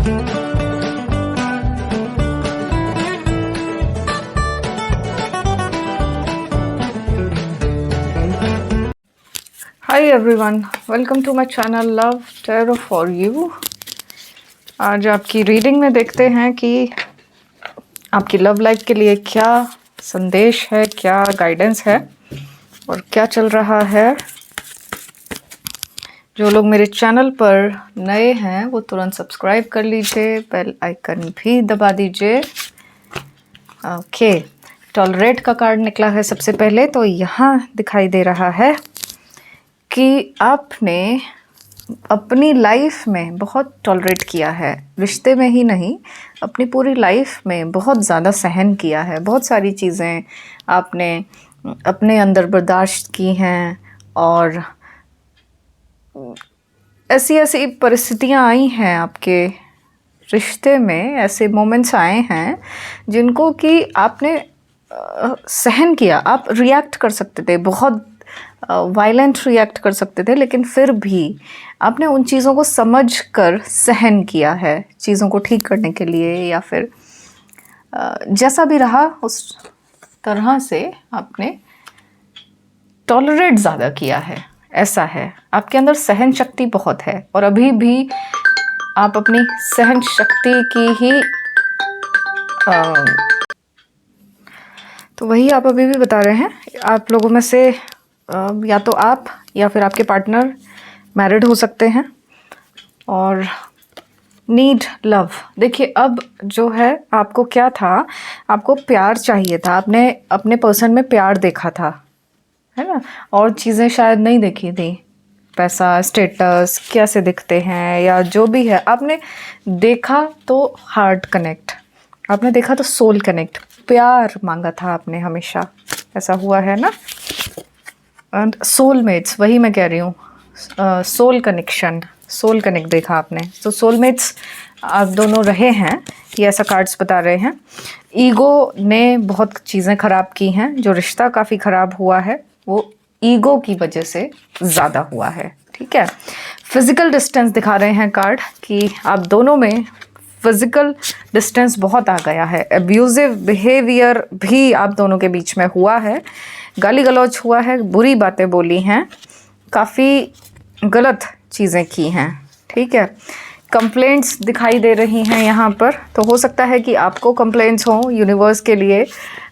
Hi everyone, welcome to my channel love tarot for you. आज आपकी reading में देखते हैं कि आपकी लव लाइफ के लिए क्या संदेश है, क्या गाइडेंस है और क्या चल रहा है। जो लोग मेरे चैनल पर नए हैं वो तुरंत सब्सक्राइब कर लीजिए, बेल आइकन भी दबा दीजिए। ओके, टॉलरेट का कार्ड निकला है सबसे पहले। तो यहाँ दिखाई दे रहा है कि आपने अपनी लाइफ में बहुत टॉलरेट किया है, रिश्ते में ही नहीं अपनी पूरी लाइफ में बहुत ज़्यादा सहन किया है। बहुत सारी चीज़ें आपने अपने अंदर बर्दाश्त की हैं और ऐसी ऐसी परिस्थितियां आई हैं आपके रिश्ते में, ऐसे मोमेंट्स आए हैं जिनको कि आपने सहन किया। आप रिएक्ट कर सकते थे, बहुत वायलेंट रिएक्ट कर सकते थे, लेकिन फिर भी आपने उन चीज़ों को समझ कर सहन किया है, चीज़ों को ठीक करने के लिए, या फिर जैसा भी रहा उस तरह से आपने टॉलरेट ज़्यादा किया है। ऐसा है, आपके अंदर सहन शक्ति बहुत है और अभी भी आप अपनी सहन शक्ति की ही तो वही आप अभी भी बता रहे हैं। आप लोगों में से या तो आप या फिर आपके पार्टनर मैरिड हो सकते हैं और नीड लव। देखिए, अब जो है आपको क्या था, आपको प्यार चाहिए था, आपने अपने पर्सन में प्यार देखा था, है ना, और चीज़ें शायद नहीं देखी थी। पैसा, स्टेटस कैसे दिखते हैं या जो भी है, आपने देखा तो हार्ट कनेक्ट, आपने देखा तो सोल कनेक्ट, प्यार मांगा था आपने हमेशा। ऐसा हुआ है ना। एंड सोलमेट्स, वही मैं कह रही हूँ, सोल कनेक्शन, सोल कनेक्ट देखा आपने। तो सोलमेट्स आप दोनों रहे हैं, ये ऐसा कार्ड्स बता रहे हैं। ईगो ने बहुत चीज़ें ख़राब की हैं, जो रिश्ता काफ़ी ख़राब हुआ है वो ईगो की वजह से ज़्यादा हुआ है। ठीक है, फिज़िकल डिस्टेंस दिखा रहे हैं कार्ड कि आप दोनों में फिज़िकल डिस्टेंस बहुत आ गया है। एब्यूज़िव बिहेवियर भी आप दोनों के बीच में हुआ है, गाली गलौज हुआ है, बुरी बातें बोली हैं, काफ़ी गलत चीज़ें की हैं। ठीक है, कंप्लेंट्स दिखाई दे रही हैं यहाँ पर। तो हो सकता है कि आपको कंप्लेंट्स हो, यूनिवर्स के लिए,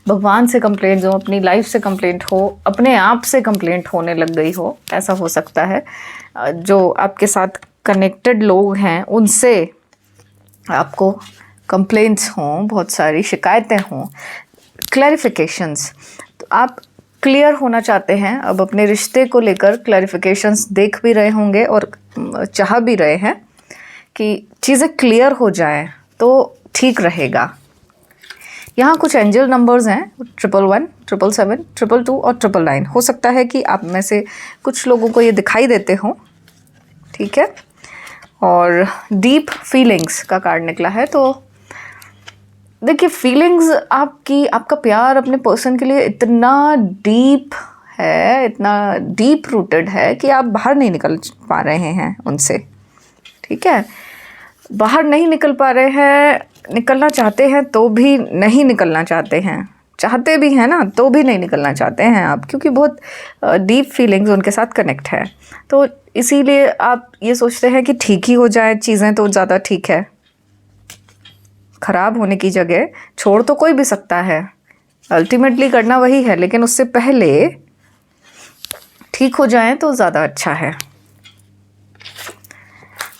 भगवान से कंप्लेंट्स हो, अपनी लाइफ से कंप्लेंट हो, अपने आप से कंप्लेंट होने लग गई हो, ऐसा हो सकता है। जो आपके साथ कनेक्टेड लोग हैं उनसे आपको कंप्लेंट्स हों, बहुत सारी शिकायतें हों, क्लैरिफिकेशंस। तो आप क्लियर होना चाहते हैं अब अपने रिश्ते को लेकर। क्लैरिफिकेशंस देख भी रहे होंगे और चाह भी रहे हैं कि चीज़ें क्लियर हो जाएं तो ठीक रहेगा। यहाँ कुछ एंजल नंबर्स हैं 111, 777, 222 और 999। हो सकता है कि आप में से कुछ लोगों को ये दिखाई देते हों। ठीक है, और डीप फीलिंग्स का कार्ड निकला है। तो देखिए, फीलिंग्स आपकी, आपका प्यार अपने पर्सन के लिए इतना डीप है, इतना डीप रूटेड है कि आप बाहर नहीं निकल पा रहे हैं उनसे। ठीक है, बाहर नहीं निकल पा रहे हैं, निकलना चाहते हैं तो भी नहीं निकलना चाहते हैं, चाहते भी हैं ना तो भी नहीं निकलना चाहते हैं आप, क्योंकि बहुत डीप फीलिंग्स उनके साथ कनेक्ट है। तो इसीलिए आप ये सोचते हैं कि ठीक ही हो जाए चीज़ें तो ज़्यादा ठीक है। ख़राब होने की जगह छोड़ तो कोई भी सकता है, अल्टीमेटली करना वही है, लेकिन उससे पहले ठीक हो जाए तो ज़्यादा अच्छा है।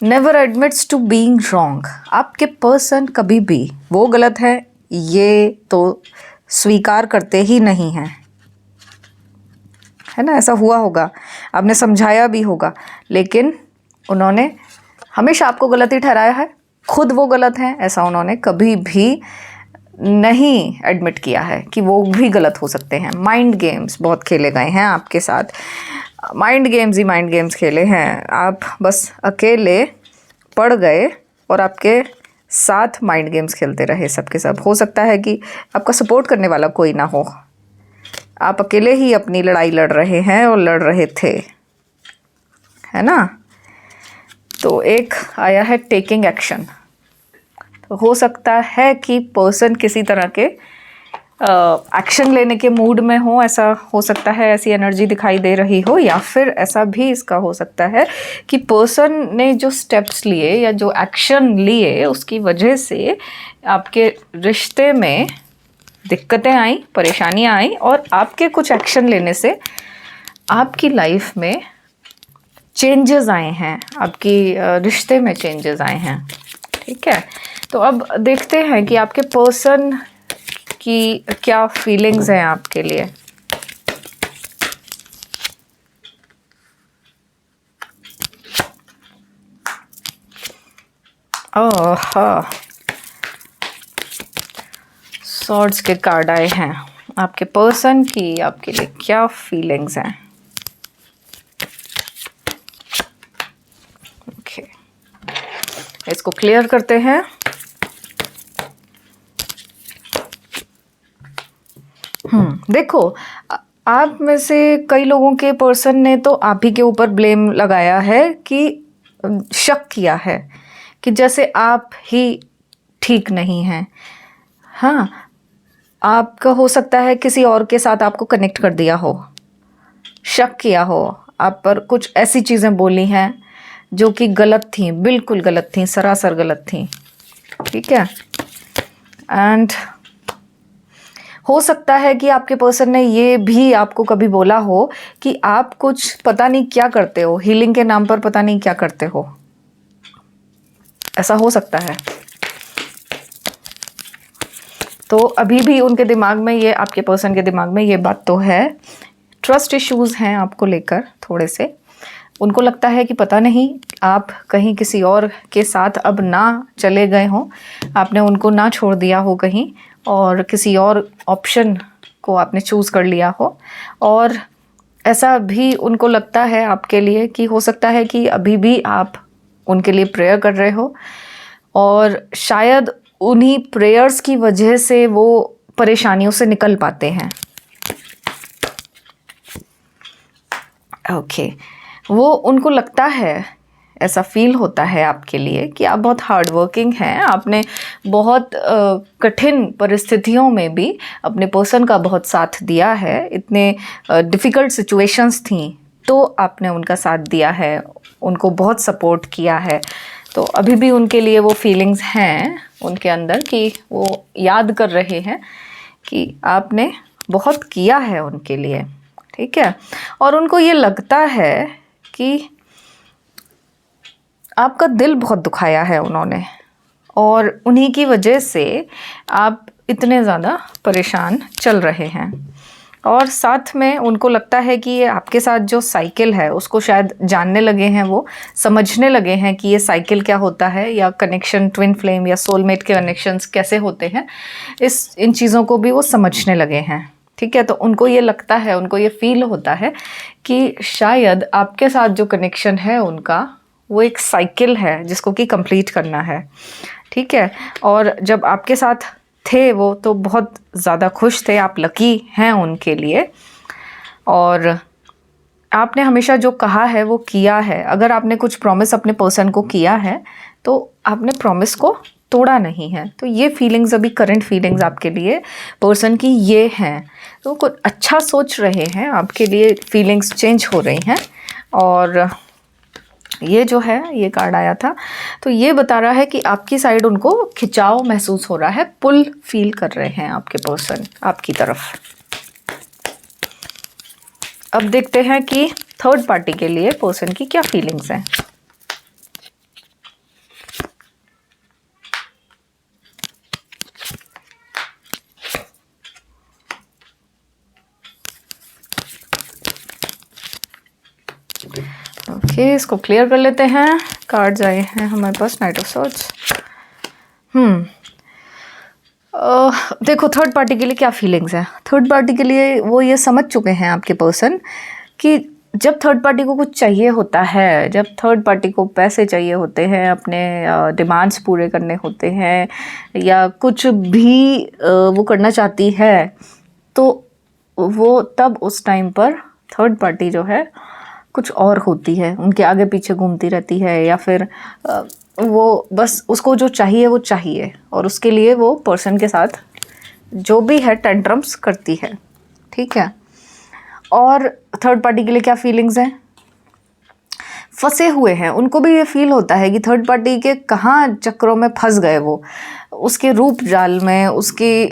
Never admits to being wrong. आपके पर्सन कभी भी वो गलत है ये तो स्वीकार करते ही नहीं हैं, है ना। ऐसा हुआ होगा, आपने समझाया भी होगा, लेकिन उन्होंने हमेशा आपको गलत ही ठहराया है। खुद वो गलत हैं ऐसा उन्होंने कभी भी नहीं एडमिट किया है कि वो भी गलत हो सकते हैं। माइंड गेम्स बहुत खेले गए हैं आपके साथ, माइंड गेम्स ही माइंड गेम्स खेले हैं। आप बस अकेले पड़ गए और आपके साथ माइंड गेम्स खेलते रहे सबके सब। हो सकता है कि आपका सपोर्ट करने वाला कोई ना हो, आप अकेले ही अपनी लड़ाई लड़ रहे हैं और लड़ रहे थे, है ना। तो एक आया है टेकिंग एक्शन, हो सकता है कि पर्सन किसी तरह के एक्शन लेने के मूड में हो, ऐसा हो सकता है, ऐसी एनर्जी दिखाई दे रही हो। या फिर ऐसा भी इसका हो सकता है कि पर्सन ने जो स्टेप्स लिए या जो एक्शन लिए उसकी वजह से आपके रिश्ते में दिक्कतें आई, परेशानियां आई, और आपके कुछ एक्शन लेने से आपकी लाइफ में चेंजेस आए हैं, आपकी रिश्ते में चेंजेस आए हैं। ठीक है, तो अब देखते हैं कि आपके पर्सन की क्या फीलिंग्स हैं आपके लिए। ओह, सॉर्ड्स के कार्ड आए हैं। आपके पर्सन की आपके लिए क्या फीलिंग्स हैं? ओके, इसको क्लियर करते हैं। देखो, आप में से कई लोगों के पर्सन ने तो आप ही के ऊपर ब्लेम लगाया है, कि शक किया है कि जैसे आप ही ठीक नहीं हैं। हाँ, आपका हो सकता है किसी और के साथ आपको कनेक्ट कर दिया हो, शक किया हो, आप पर कुछ ऐसी चीज़ें बोली हैं जो कि गलत थी, बिल्कुल गलत थी, सरासर गलत थी। ठीक है, एंड हो सकता है कि आपके पर्सन ने ये भी आपको कभी बोला हो कि आप कुछ पता नहीं क्या करते हो, हीलिंग के नाम पर पता नहीं क्या करते हो। ऐसा हो सकता है। तो अभी भी उनके दिमाग में ये, आपके पर्सन के दिमाग में ये बात तो है, ट्रस्ट इश्यूज हैं आपको लेकर थोड़े से। उनको लगता है कि पता नहीं आप कहीं किसी और के साथ अब ना चले गए हों, आपने उनको ना छोड़ दिया हो कहीं और किसी और ऑप्शन को आपने चूज़ कर लिया हो। और ऐसा भी उनको लगता है आपके लिए कि हो सकता है कि अभी भी आप उनके लिए प्रेयर कर रहे हो, और शायद उन्हीं प्रेयर्स की वजह से वो परेशानियों से निकल पाते हैं। ओके, वो उनको लगता है, ऐसा फील होता है आपके लिए कि आप बहुत हार्ड वर्किंग हैं, आपने बहुत कठिन परिस्थितियों में भी अपने पर्सन का बहुत साथ दिया है। इतने डिफ़िकल्ट सिचुएशंस थी तो आपने उनका साथ दिया है, उनको बहुत सपोर्ट किया है। तो अभी भी उनके लिए वो फीलिंग्स हैं उनके अंदर कि वो याद कर रहे हैं कि आपने बहुत किया है उनके लिए। ठीक है, और उनको ये लगता है कि आपका दिल बहुत दुखाया है उन्होंने, और उन्हीं की वजह से आप इतने ज़्यादा परेशान चल रहे हैं। और साथ में उनको लगता है कि ये आपके साथ जो साइकिल है उसको शायद जानने लगे हैं, वो समझने लगे हैं कि ये साइकिल क्या होता है, या कनेक्शन, ट्विन फ्लेम या सोलमेट के कनेक्शंस कैसे होते हैं, इन चीज़ों को भी वो समझने लगे हैं। ठीक है, तो उनको ये लगता है, उनको ये फील होता है कि शायद आपके साथ जो कनेक्शन है उनका, वो एक साइकिल है जिसको कि कंप्लीट करना है। ठीक है, और जब आपके साथ थे वो तो बहुत ज़्यादा खुश थे, आप लकी हैं उनके लिए, और आपने हमेशा जो कहा है वो किया है। अगर आपने कुछ प्रॉमिस अपने पर्सन को किया है तो आपने प्रॉमिस को तोड़ा नहीं है। तो ये फीलिंग्स, अभी करंट फीलिंग्स आपके लिए पर्सन की ये हैं। तो कुछ अच्छा सोच रहे हैं आपके लिए, फीलिंग्स चेंज हो रही हैं। और ये जो है, ये कार्ड आया था तो ये बता रहा है कि आपकी साइड उनको खिंचाव महसूस हो रहा है, पुल फील कर रहे हैं आपके पर्सन आपकी तरफ। अब देखते हैं कि थर्ड पार्टी के लिए पर्सन की क्या फीलिंग्स हैं। ओके, इसको क्लियर कर लेते हैं। कार्ड्स आए हैं हमारे पास, नाइट ऑफ सॉर्ड्स। देखो, थर्ड पार्टी के लिए क्या फीलिंग्स हैं। थर्ड पार्टी के लिए वो ये समझ चुके हैं आपके पर्सन कि जब थर्ड पार्टी को कुछ चाहिए होता है, जब थर्ड पार्टी को पैसे चाहिए होते हैं, अपने डिमांड्स पूरे करने होते हैं, या कुछ भी वो करना चाहती है, तो वो तब उस टाइम पर थर्ड पार्टी जो है कुछ और होती है, उनके आगे पीछे घूमती रहती है, या फिर वो बस उसको जो चाहिए वो चाहिए, और उसके लिए वो पर्सन के साथ जो भी है टेंट्रम्स करती है, ठीक है। और थर्ड पार्टी के लिए क्या फीलिंग्स हैं? फंसे हुए हैं, उनको भी ये फील होता है कि थर्ड पार्टी के कहाँ चक्रों में फंस गए वो, उसके रूप जाल में, उसकी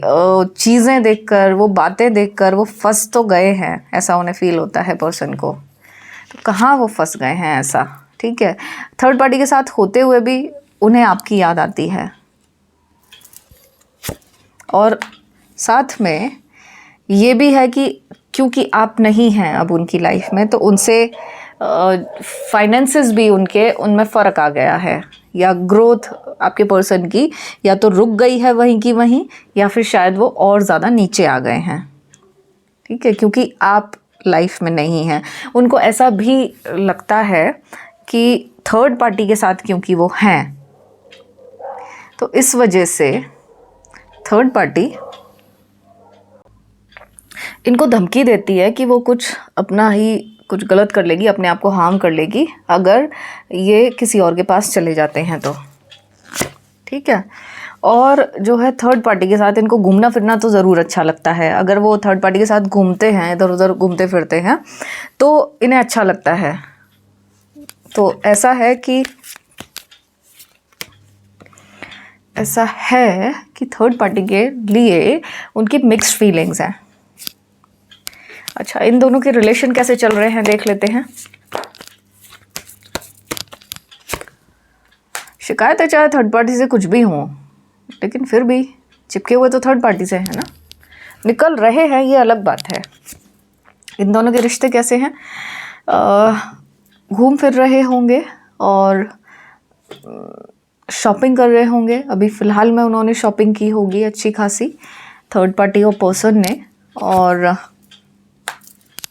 चीज़ें देखकर, वो बातें देखकर वो फंस तो गए हैं, ऐसा उन्हें फील होता है पर्सन को। तो कहाँ वो फंस गए हैं ऐसा, ठीक है। थर्ड पार्टी के साथ होते हुए भी उन्हें आपकी याद आती है, और साथ में ये भी है कि क्योंकि आप नहीं हैं अब उनकी लाइफ में, तो उनसे फाइनेंसेस भी उनमें फ़र्क आ गया है, या ग्रोथ आपके पर्सन की या तो रुक गई है वहीं की वहीं, या फिर शायद वो और ज़्यादा नीचे आ गए हैं, ठीक है, क्योंकि आप लाइफ में नहीं हैं। उनको ऐसा भी लगता है कि थर्ड पार्टी के साथ क्योंकि वो हैं, तो इस वजह से थर्ड पार्टी इनको धमकी देती है कि वो कुछ गलत कर लेगी, अपने आप को हार्म कर लेगी अगर ये किसी और के पास चले जाते हैं तो, ठीक है। और जो है थर्ड पार्टी के साथ इनको घूमना फिरना तो ज़रूर अच्छा लगता है। अगर वो थर्ड पार्टी के साथ घूमते हैं, इधर उधर घूमते फिरते हैं, तो इन्हें अच्छा लगता है। तो ऐसा है कि थर्ड पार्टी के लिए उनकी मिक्स्ड फीलिंग्स हैं। अच्छा, इन दोनों के रिलेशन कैसे चल रहे हैं देख लेते हैं। शिकायतें चाहे थर्ड पार्टी से कुछ भी हों, लेकिन फिर भी चिपके हुए तो थर्ड पार्टी से है ना, निकल रहे हैं, ये अलग बात है। इन दोनों के रिश्ते कैसे हैं? घूम फिर रहे होंगे और शॉपिंग कर रहे होंगे। अभी फ़िलहाल में उन्होंने शॉपिंग की होगी अच्छी खासी, थर्ड पार्टी और पर्सन ने, और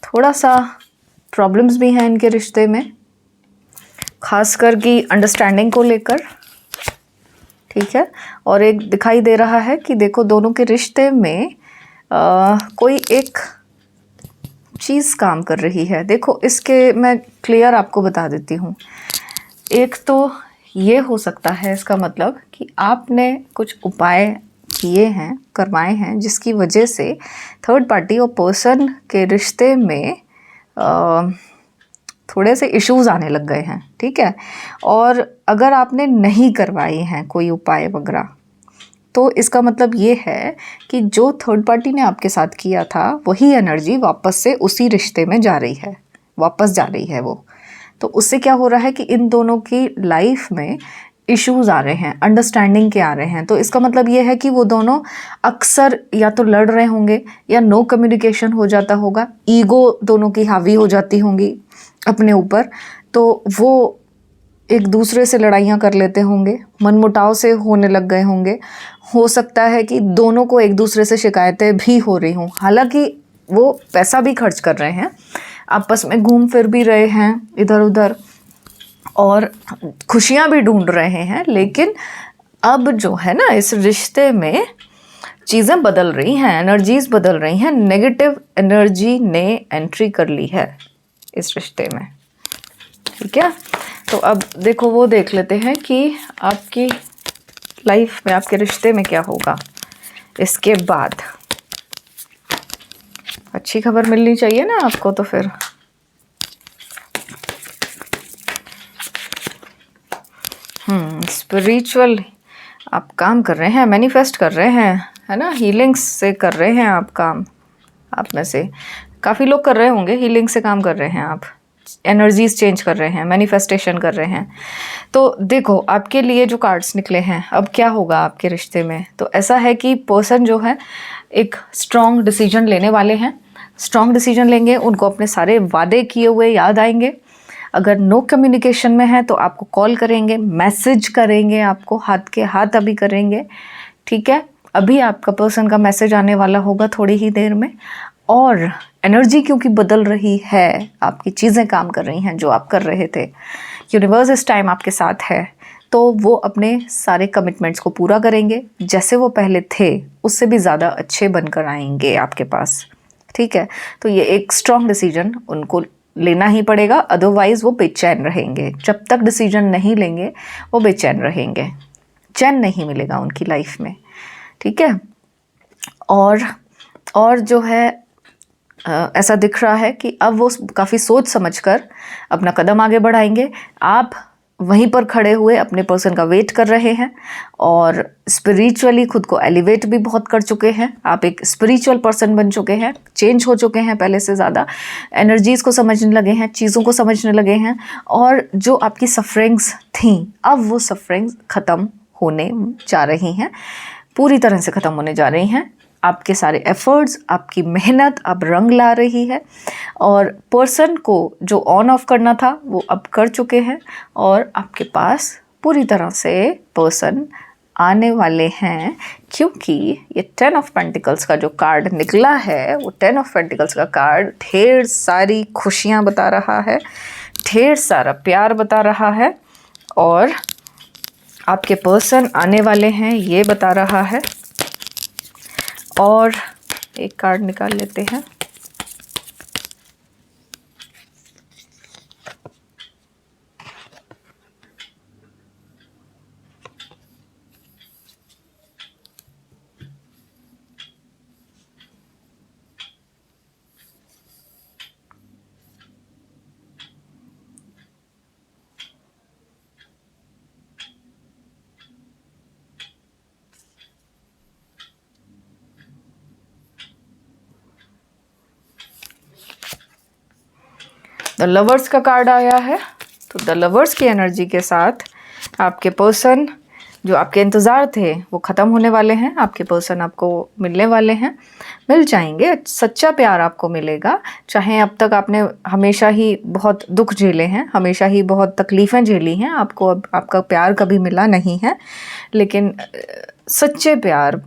थोड़ा सा प्रॉब्लम्स भी हैं इनके रिश्ते में, खासकर कि अंडरस्टैंडिंग को लेकर, ठीक है। और एक दिखाई दे रहा है कि देखो दोनों के रिश्ते में कोई एक चीज़ काम कर रही है। देखो इसके मैं क्लियर आपको बता देती हूँ। एक तो ये हो सकता है, इसका मतलब कि आपने कुछ उपाय किए हैं, करवाए हैं, जिसकी वजह से थर्ड पार्टी और पर्सन के रिश्ते में थोड़े से इश्यूज़ आने लग गए हैं, ठीक है। और अगर आपने नहीं करवाए हैं कोई उपाय वगैरह, तो इसका मतलब ये है कि जो थर्ड पार्टी ने आपके साथ किया था वही एनर्जी वापस से उसी रिश्ते में जा रही है, वापस जा रही है वो। तो उससे क्या हो रहा है कि इन दोनों की लाइफ में इश्यूज़ आ रहे हैं, अंडरस्टैंडिंग के आ रहे हैं। तो इसका मतलब ये है कि वो दोनों अक्सर या तो लड़ रहे होंगे या नो कम्युनिकेशन हो जाता होगा, ईगो दोनों की हावी हो जाती होंगी अपने ऊपर, तो वो एक दूसरे से लड़ाइयाँ कर लेते होंगे, मनमुटाव से होने लग गए होंगे। हो सकता है कि दोनों को एक दूसरे से शिकायतें भी हो रही हों, हालांकि वो पैसा भी खर्च कर रहे हैं, आपस में घूम फिर भी रहे हैं इधर उधर, और खुशियाँ भी ढूंढ रहे हैं। लेकिन अब जो है ना, इस रिश्ते में चीज़ें बदल रही हैं, एनर्जीज बदल रही हैं, नेगेटिव एनर्जी ने एंट्री कर ली है इस रिश्ते में, ठीक है। तो अब देखो वो देख लेते हैं कि आपकी लाइफ में, आपके रिश्ते में क्या होगा इसके बाद। अच्छी खबर मिलनी चाहिए ना आपको, तो फिर स्पिरिचुअल आप काम कर रहे हैं, मैनिफेस्ट कर रहे हैं, है ना, हीलिंग्स से कर रहे हैं आप काम। आप में से काफ़ी लोग कर रहे होंगे, हीलिंग से काम कर रहे हैं आप, एनर्जीज चेंज कर रहे हैं, मैनिफेस्टेशन कर रहे हैं। तो देखो आपके लिए जो कार्ड्स निकले हैं, अब क्या होगा आपके रिश्ते में। तो ऐसा है कि पर्सन जो है एक स्ट्रॉन्ग डिसीजन लेने वाले हैं, स्ट्रॉन्ग डिसीजन लेंगे, उनको अपने सारे वादे किए हुए याद आएंगे। अगर नो कम्युनिकेशन में है तो आपको कॉल करेंगे, मैसेज करेंगे, आपको हाथ के हाथ अभी करेंगे, ठीक है। अभी आपका पर्सन का मैसेज आने वाला होगा थोड़ी ही देर में। और एनर्जी क्योंकि बदल रही है, आपकी चीज़ें काम कर रही हैं जो आप कर रहे थे, यूनिवर्स इस टाइम आपके साथ है, तो वो अपने सारे कमिटमेंट्स को पूरा करेंगे। जैसे वो पहले थे उससे भी ज़्यादा अच्छे बनकर आएंगे आपके पास, ठीक है। तो ये एक स्ट्रॉन्ग डिसीजन उनको लेना ही पड़ेगा, अदरवाइज़ वो बेचैन रहेंगे। जब तक डिसीजन नहीं लेंगे वो बेचैन रहेंगे, चैन नहीं मिलेगा उनकी लाइफ में, ठीक है। और जो है ऐसा दिख रहा है कि अब वो काफ़ी सोच समझकर अपना कदम आगे बढ़ाएंगे। आप वहीं पर खड़े हुए अपने पर्सन का वेट कर रहे हैं और स्पिरिचुअली खुद को एलिवेट भी बहुत कर चुके हैं। आप एक स्पिरिचुअल पर्सन बन चुके हैं, चेंज हो चुके हैं पहले से ज़्यादा, एनर्जीज़ को समझने लगे हैं, चीज़ों को समझने लगे हैं। और जो आपकी सफरिंग्स थी, अब वो सफरिंग्स ख़त्म होने जा रही हैं, पूरी तरह से ख़त्म होने जा रही हैं। आपके सारे एफर्ट्स, आपकी मेहनत अब रंग ला रही है और पर्सन को जो ऑन ऑफ करना था वो अब कर चुके हैं और आपके पास पूरी तरह से पर्सन आने वाले हैं। क्योंकि ये 10 ऑफ पेंटिकल्स का जो कार्ड निकला है, वो 10 ऑफ पेंटिकल्स का कार्ड ढेर सारी खुशियाँ बता रहा है, ढेर सारा प्यार बता रहा है और आपके पर्सन आने वाले हैं ये बता रहा है। और एक कार्ड निकाल लेते हैं। द लवर्स का कार्ड आया है। तो द लवर्स की एनर्जी के साथ आपके पर्सन जो आपके इंतज़ार थे वो ख़त्म होने वाले हैं। आपके पर्सन आपको मिलने वाले हैं, मिल जाएंगे, सच्चा प्यार आपको मिलेगा। चाहे अब तक आपने हमेशा ही बहुत दुख झेले हैं, हमेशा ही बहुत तकलीफ़ें झेली हैं, आपको अब आपका प्यार कभी मिला नहीं है, लेकिन सच्चे प्यार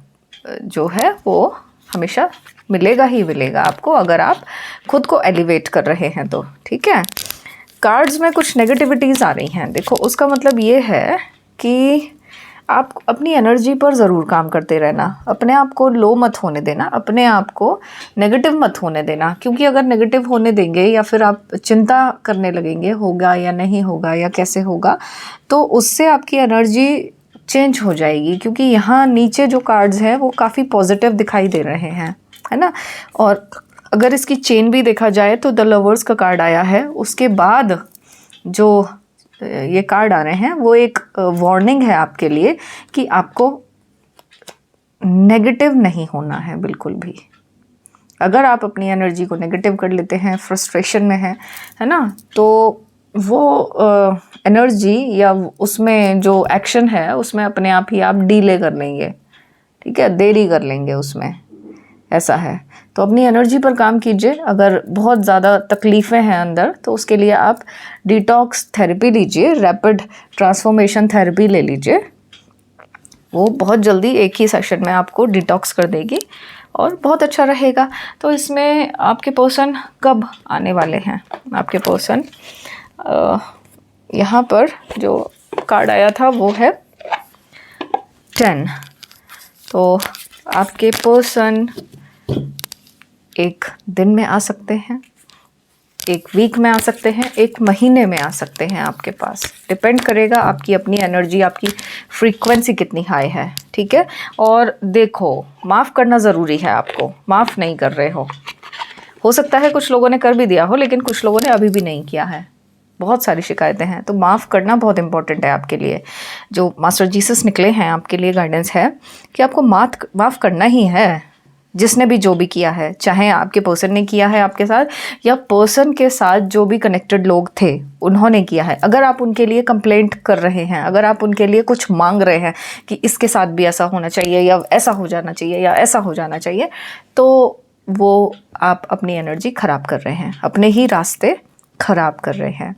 जो है वो हमेशा मिलेगा ही मिलेगा आपको, अगर आप खुद को एलिवेट कर रहे हैं तो, ठीक है। कार्ड्स में कुछ नेगेटिविटीज़ आ रही हैं, देखो उसका मतलब ये है कि आप अपनी एनर्जी पर ज़रूर काम करते रहना, अपने आप को लो मत होने देना, अपने आप को नेगेटिव मत होने देना। क्योंकि अगर नेगेटिव होने देंगे या फिर आप चिंता करने लगेंगे होगा या नहीं होगा या कैसे होगा, तो उससे आपकी एनर्जी चेंज हो जाएगी। क्योंकि यहाँ नीचे जो कार्ड्स हैं वो काफ़ी पॉजिटिव दिखाई दे रहे हैं, है ना। और अगर इसकी चेन भी देखा जाए तो द लवर्स का कार्ड आया है, उसके बाद जो ये कार्ड आ रहे हैं वो एक वार्निंग है आपके लिए कि आपको नेगेटिव नहीं होना है बिल्कुल भी। अगर आप अपनी एनर्जी को नेगेटिव कर लेते हैं, फ्रस्ट्रेशन में है ना, तो वो एनर्जी या उसमें जो एक्शन है उसमें अपने आप ही आप डीले कर लेंगे, ठीक है, देरी कर लेंगे उसमें, ऐसा है। तो अपनी एनर्जी पर काम कीजिए। अगर बहुत ज़्यादा तकलीफ़ें हैं अंदर तो उसके लिए आप डिटॉक्स थेरेपी लीजिए, रैपिड ट्रांसफॉर्मेशन थेरेपी ले लीजिए, वो बहुत जल्दी एक ही सेशन में आपको डिटॉक्स कर देगी और बहुत अच्छा रहेगा। तो इसमें आपके पर्सन कब आने वाले हैं? आपके पर्सन यहाँ पर जो कार्ड आया था वो है 10। तो आपके पर्सन एक दिन में आ सकते हैं, एक वीक में आ सकते हैं, एक महीने में आ सकते हैं आपके पास, डिपेंड करेगा आपकी अपनी एनर्जी, आपकी फ्रीक्वेंसी कितनी हाई है, ठीक है। और देखो माफ़ करना ज़रूरी है, आपको माफ़ नहीं कर रहे हो सकता है कुछ लोगों ने कर भी दिया हो लेकिन कुछ लोगों ने अभी भी नहीं किया है, बहुत सारी शिकायतें हैं। तो माफ़ करना बहुत इंपॉर्टेंट है आपके लिए। जो मास्टर जीसस निकले हैं आपके लिए गाइडेंस है कि आपको माफ़ करना ही है, जिसने भी जो भी किया है, चाहे आपके पर्सन ने किया है आपके साथ या पर्सन के साथ जो भी कनेक्टेड लोग थे उन्होंने किया है। अगर आप उनके लिए कंप्लेंट कर रहे हैं, अगर आप उनके लिए कुछ मांग रहे हैं कि इसके साथ भी ऐसा होना चाहिए या ऐसा हो जाना चाहिए या ऐसा हो जाना चाहिए, तो वो आप अपनी एनर्जी ख़राब कर रहे हैं, अपने ही रास्ते ख़राब कर रहे हैं,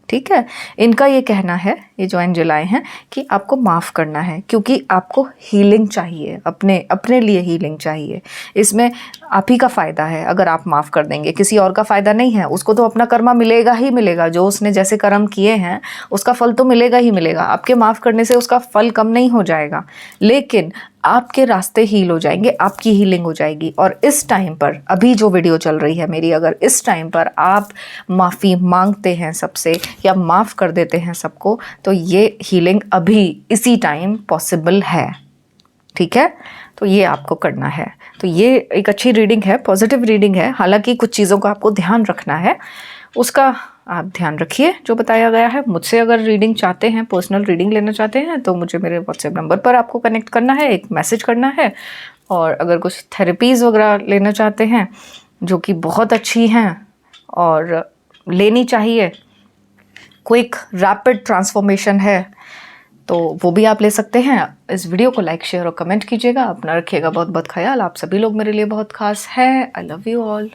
ठीक है। इनका ये कहना है, ये जो एंजल आए हैं, कि आपको माफ़ करना है क्योंकि आपको हीलिंग चाहिए, अपने लिए हीलिंग चाहिए। इसमें आप ही का फ़ायदा है अगर आप माफ़ कर देंगे, किसी और का फ़ायदा नहीं है। उसको तो अपना कर्मा मिलेगा ही मिलेगा, जो उसने जैसे कर्म किए हैं उसका फल तो मिलेगा ही मिलेगा। आपके माफ़ करने से उसका फल कम नहीं हो जाएगा, लेकिन आपके रास्ते हील हो जाएंगे, आपकी हीलिंग हो जाएगी। और इस टाइम पर, अभी जो वीडियो चल रही है मेरी, अगर इस टाइम पर आप माफ़ी मांगते हैं सबसे या माफ़ कर देते हैं सबको, तो ये हीलिंग अभी इसी टाइम पॉसिबल है। ठीक है, तो ये आपको करना है। तो ये एक अच्छी रीडिंग है, पॉजिटिव रीडिंग है। हालांकि कुछ चीज़ों का आपको ध्यान रखना है, उसका आप ध्यान रखिए जो बताया गया है। मुझसे अगर रीडिंग चाहते हैं, पर्सनल रीडिंग लेना चाहते हैं, तो मुझे मेरे व्हाट्सएप नंबर पर आपको कनेक्ट करना है, एक मैसेज करना है। और अगर कुछ थेरेपीज़ वगैरह लेना चाहते हैं जो कि बहुत अच्छी हैं और लेनी चाहिए, क्विक रैपिड ट्रांसफॉर्मेशन है, तो वो भी आप ले सकते हैं। इस वीडियो को लाइक, शेयर और कमेंट कीजिएगा। अपना रखिएगा बहुत बहुत ख्याल। आप सभी लोग मेरे लिए बहुत खास है। I love you all.